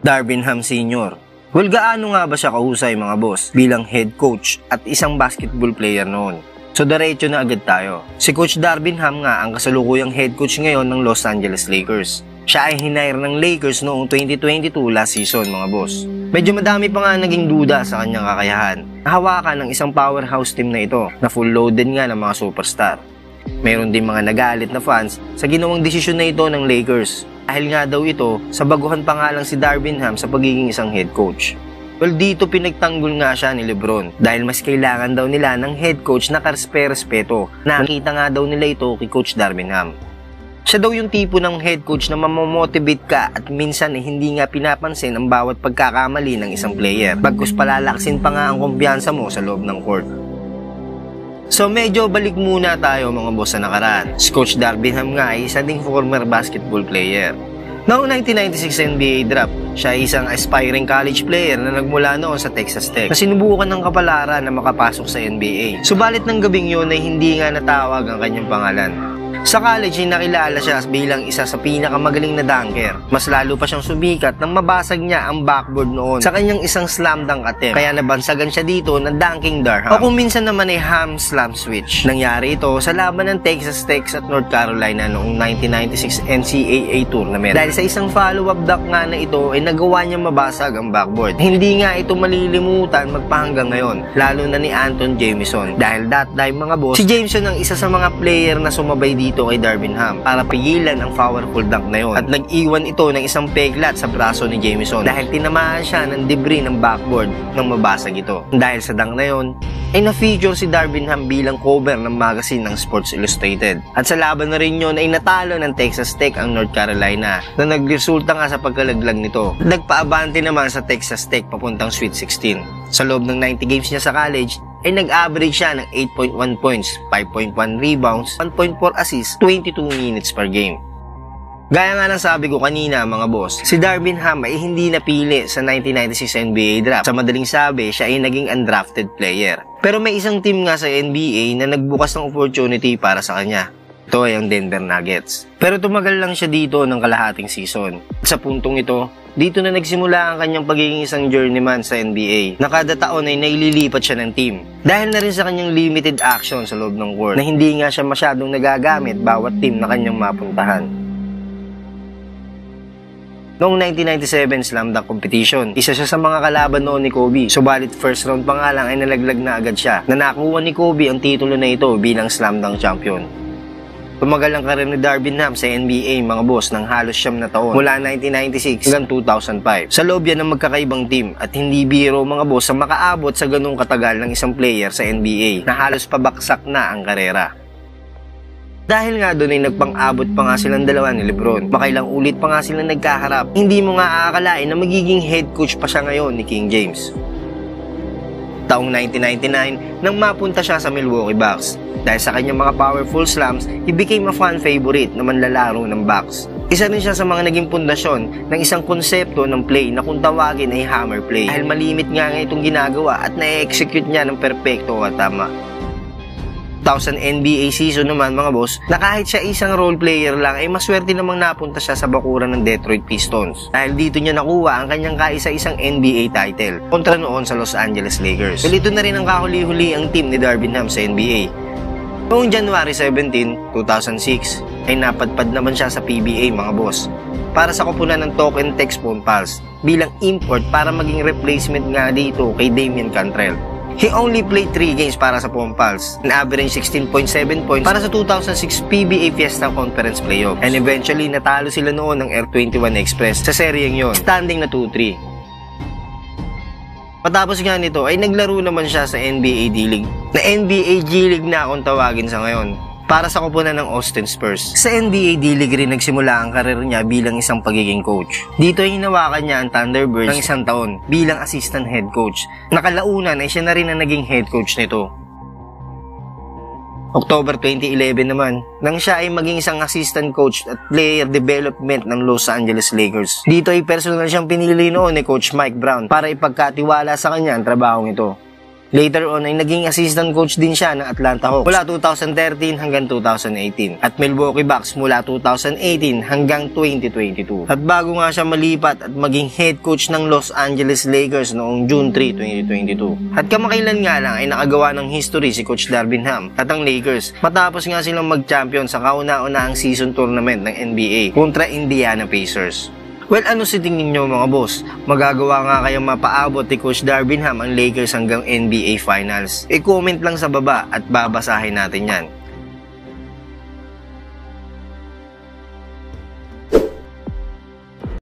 Darvin Ham Sr. Well, gaano nga ba siya kahusay mga boss bilang head coach at isang basketball player noon? So diretso na agad tayo. Si Coach Darvin Ham nga ang kasalukuyang head coach ngayon ng Los Angeles Lakers. Siya ay hinire ng Lakers noong 2022 last season mga boss. Medyo madami pa nga naging duda sa kanyang kakayahan. Nahawakan ng isang powerhouse team na ito na full loaded nga ng mga superstar. Mayroon din mga nagalit na fans sa ginawang desisyon na ito ng Lakers. Dahil nga daw ito sa baguhan pa nga lang si Darvin Ham sa pagiging isang head coach. Well, dito pinagtanggol nga siya ni LeBron dahil mas kailangan daw nila ng head coach na karespe-respeto. Nakita nga daw nila ito kay Coach Darvin Ham. Siya daw yung tipo ng head coach na mamomotivate ka at minsan hindi nga pinapansin ang bawat pagkakamali ng isang player. Bagkus palalaksin pa nga ang kumpiyansa mo sa loob ng court. So medyo balik muna tayo mga boss sa nakaraan. Si Coach Darvin Ham nga ay isa ding former basketball player. Noong 1996 NBA draft, siya ay isang aspiring college player na nagmula noon sa Texas Tech na sinubukan ng kapalaran na makapasok sa NBA. Subalit ng gabing yun ay hindi nga natawag ang kanyang pangalan. Sa college ay nakilala siya bilang isa sa pinakamagaling na dunker. Mas lalo pa siyang sumikat nang mabasag niya ang backboard noon sa kanyang isang slam dunk attempt. Kaya nabansagan siya dito ng dunking Darham. O kung minsan naman ay ham slam switch. Nangyari ito sa laban ng Texas Tech at North Carolina noong 1996 NCAA tournament. Dahil sa isang follow-up dunk nga na ito ay nagawa niya mabasag ang backboard. Hindi nga ito malilimutan magpahanggang ngayon, lalo na ni Anton Jamison. Dahil that time mga boss, si Jameson ang isa sa mga player na sumabay dito kay Darvin Ham para pigilan ang powerful dunk na yon at nag-iwan ito ng isang peglat sa braso ni Jamison dahil tinamaan siya ng debris ng backboard nang mabasag ito. Dahil sa dunk na yon ay na-feature si Darvin Ham bilang cover ng magazine ng Sports Illustrated at sa laban na rin yon ay natalo ng Texas Tech ang North Carolina na nagresulta nga sa pagkalaglag nito. Nagpaabante naman sa Texas Tech papuntang Sweet 16. Sa loob ng 90 games niya sa college ay nag-average siya ng 8.1 points, 5.1 rebounds, 1.4 assists, 22 minutes per game. Gaya nga ng sabi ko kanina mga boss, si Darvin Ham ay hindi napili sa 1996 NBA draft. Sa madaling sabi, siya ay naging undrafted player. Pero may isang team nga sa NBA na nagbukas ng opportunity para sa kanya. Ito ay ang Denver Nuggets. Pero tumagal lang siya dito ng kalahating season. Sa puntong ito, dito na nagsimula ang kanyang pagiging isang journeyman sa NBA na kada taon ay naililipat siya ng team. Dahil na rin sa kanyang limited action sa loob ng court na hindi nga siya masyadong nagagamit bawat team na kanyang mapuntahan. Noong 1997 slam dunk competition, isa siya sa mga kalaban noon ni Kobe. Subalit first round pa nga lang ay nalaglag na agad siya na nakuha ni Kobe ang titulo na ito bilang slam dunk champion. Tumagal ang karir ni Darvin Ham sa NBA mga boss ng halos 9 na taon mula 1996 hanggang 2005. Sa loob yan ng magkakaibang team at hindi biro mga boss ang makaabot sa ganung katagal ng isang player sa NBA na halos pabaksak na ang karera. Dahil nga doon ay nagpang-abot pa nga silang dalawa ni LeBron. Makailang ulit pa nga silang nagkaharap. Hindi mo nga aakalain na magiging head coach pa siya ngayon ni King James. Taong 1999 nang mapunta siya sa Milwaukee Bucks. Dahil sa kanyang mga powerful slams, he became a fan favorite na manlalaro ng Bucks. Isa rin siya sa mga naging pundasyon ng isang konsepto ng play na kung tawagin ay hammer play. Dahil malimit nga itong ginagawa at na-execute niya ng perpekto at tama. 2000 NBA season naman mga boss, na kahit siya isang role player lang ay maswerte namang napunta siya sa bakuran ng Detroit Pistons. Dahil dito niya nakuha ang kanyang kaisa-isang NBA title kontra noon sa Los Angeles Lakers. Well, ito na rin ang kahuli-huli ang team ni Darvin Ham sa NBA. Noong January 17, 2006 ay napadpad naman siya sa PBA mga boss para sa kupunan ng Token Tex Phone Pals bilang import para maging replacement nga dito kay Damian Cantrell. He only played 3 games para sa Phone Pals and average 16.7 points para sa 2006 PBA Fiesta Conference Playoff, and eventually natalo sila noon ng Air 21 Express sa seryeng yon, standing na 2-3. Matapos nga nito ay naglaro naman siya sa NBA D-League na NBA G-League na kung tawagin sa ngayon para sa kupunan ng Austin Spurs. Sa NBA D-League rin nagsimula ang karir niya bilang isang pagiging coach. Dito ay hinawakan niya ang Thunderbirds ng 1 taon bilang assistant head coach. Nakalaunan ay siya na rin ang naging head coach nito. October 2011 naman, nang siya ay maging isang assistant coach at player development ng Los Angeles Lakers. Dito ay personal siyang pinili noon ni Coach Mike Brown para ipagkatiwala sa kanya ang trabahong ito. Later on ay naging assistant coach din siya ng Atlanta Hawks mula 2013 hanggang 2018 at Milwaukee Bucks mula 2018 hanggang 2022. At bago nga siya malipat at maging head coach ng Los Angeles Lakers noong June 3, 2022. At kamakailan nga lang ay nakagawa ng history si Coach Darvin Ham at ang Lakers matapos nga silang mag-champion sa kauna-unahang season tournament ng NBA kontra Indiana Pacers. Well, ano si tingin nyo mga boss? Magagawa nga kayong mapaabot ni Coach Darvin Ham ang Lakers hanggang NBA Finals? I-comment lang sa baba at babasahin natin yan.